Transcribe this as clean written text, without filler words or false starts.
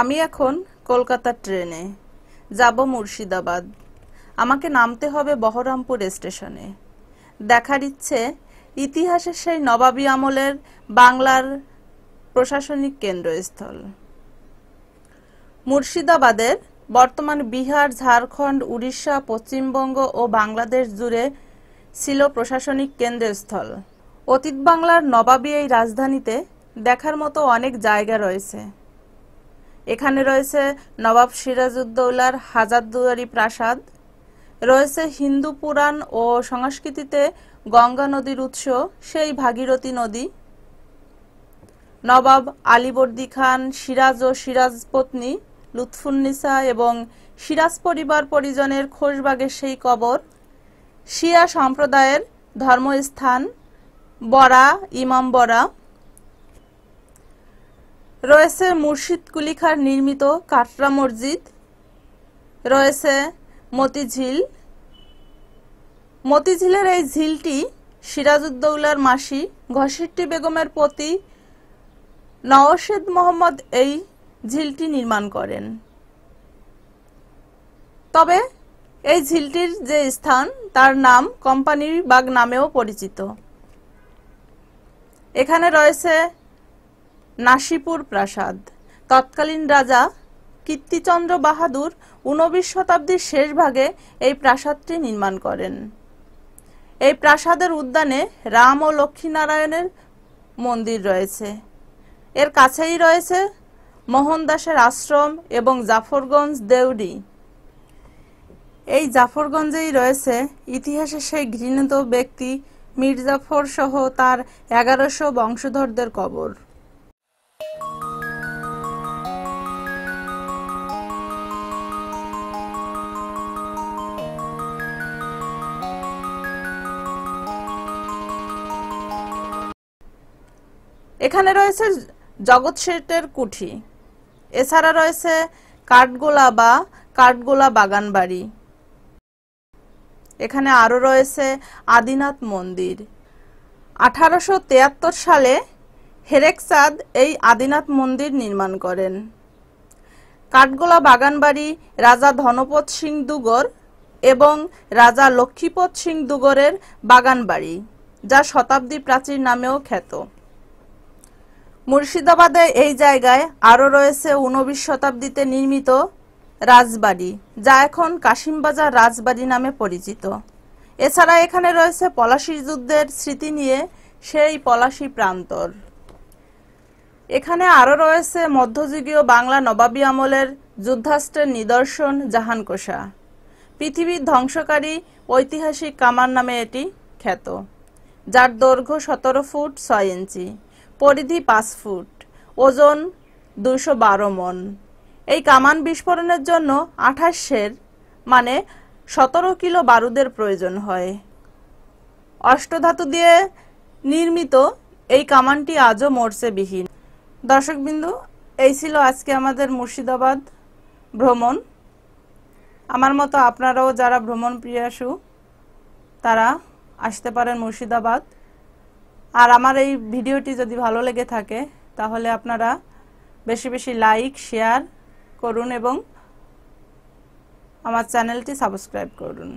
আমি এখন কলকাতার ট্রেনে যাব মুর্শিদাবাদ। আমাকে নামতে হবে বহরমপুর স্টেশনে। দেখার ইচ্ছে ইতিহাসের সেই নবাবী আমলের বাংলার প্রশাসনিক কেন্দ্রস্থল। মুর্শিদাবাদের বর্তমান বিহার, ঝাড়খণ্ড, উড়িষ্যা, পশ্চিমবঙ্গ ও বাংলাদেশ জুড়ে ছিল প্রশাসনিক কেন্দ্রস্থল। অতীত বাংলার নবাবী এই রাজধানীতে দেখার মতো অনেক জায়গা রয়েছে। এখানে রয়েছে নবাব সিরাজউদ্দৌলার হাজারদুয়ারি প্রাসাদ, রয়েছে হিন্দু পুরাণ ও সংস্কৃতিতে গঙ্গা নদীর উৎস সেই ভাগীরথী নদী, নবাব আলীবর্দী খান, সিরাজ ও সিরাজ পত্নী লুৎফুন্নিসা এবং সিরাজ পরিবার পরিজনের খোশবাগের সেই কবর, শিয়া সম্প্রদায়ের ধর্মস্থান বরা ইমামবরা, রয়েছে মুর্শিদ কুলি খাঁর নির্মিত কাটরা মসজিদ, রয়েছে মতিঝিল। মতিঝিলের এই ঝিলটি সিরাজউদ্দৌলার মাসি ঘসিট্টি বেগমের পতি নওশেদ মোহাম্মদ এই ঝিলটি নির্মাণ করেন। তবে এই ঝিলটির যে স্থান তার নাম কোম্পানির বাগ নামেও পরিচিত। এখানে রয়েছে নাসিপুর প্রাসাদ। তৎকালীন রাজা কীর্তিচন্দ্র বাহাদুর 19 শতাব্দীর শেষ ভাগে এই প্রাসাদটি নির্মাণ করেন। এই প্রাসাদের উদ্যানে রাম ও লক্ষ্মীনারায়ণের মন্দির রয়েছে। এর কাছেই রয়েছে মোহনদাসের আশ্রম এবং জাফরগঞ্জ দেউরি। এই জাফরগঞ্জেই রয়েছে ইতিহাসের সেই ঘৃণিত ব্যক্তি মীরজাফর সহ তার 1100 বংশধরদের কবর। এখানে রয়েছে জগৎ শেঠের কুঠি। এছাড়া রয়েছে কাঠগোলা বা কাঠগোলা বাগান বাড়ি। এখানে আরো রয়েছে আদিনাথ মন্দির। 1873 সালে হেরেকচাঁদ এই আদিনাথ মন্দির নির্মাণ করেন। কাঠগোলা বাগান বাড়ি রাজা ধনপত সিং দুগর এবং রাজা লক্ষ্মীপত সিং দুগরের বাগান বাড়ি, যা শতাব্দী প্রাচীর নামেও খ্যাত। মুর্শিদাবাদে এই জায়গায় আরো রয়েছে 19 শতাব্দীতে নির্মিত রাজবাড়ি, যা এখন কাশিমবাজার রাজবাড়ি নামে পরিচিত। এছাড়া এখানে রয়েছে পলাশী যুদ্ধের স্মৃতি নিয়ে সেই পলাশী প্রান্তর। এখানে আরো রয়েছে মধ্যযুগীয় বাংলা নবাবী আমলের যুদ্ধাস্ত্রের নিদর্শন জাহানকোষা। পৃথিবীর ধ্বংসকারী ঐতিহাসিক কামান নামে এটি খ্যাত, যার দৈর্ঘ্য 17 ফুট 6 ইঞ্চি, পরিধি 5 ফুট, ওজন 212 মন। এই কামান বিস্ফোরণের জন্য 28 মানে 17 কিলো বারুদের প্রয়োজন হয়। অষ্টধাতু দিয়ে নির্মিত এই কামানটি আজও মোর্চেবিহীন। দর্শকবিন্দু, এই ছিল আজকে আমাদের মুর্শিদাবাদ ভ্রমণ। আমার মতো আপনারাও যারা ভ্রমণ প্রিয়াসু তারা আসতে পারেন মুর্শিদাবাদ। আর আমার এই ভিডিওটি যদি ভালো লেগে থাকে তাহলে আপনারা বেশি বেশি লাইক শেয়ার করুন এবং আমার চ্যানেলটি সাবস্ক্রাইব করুন।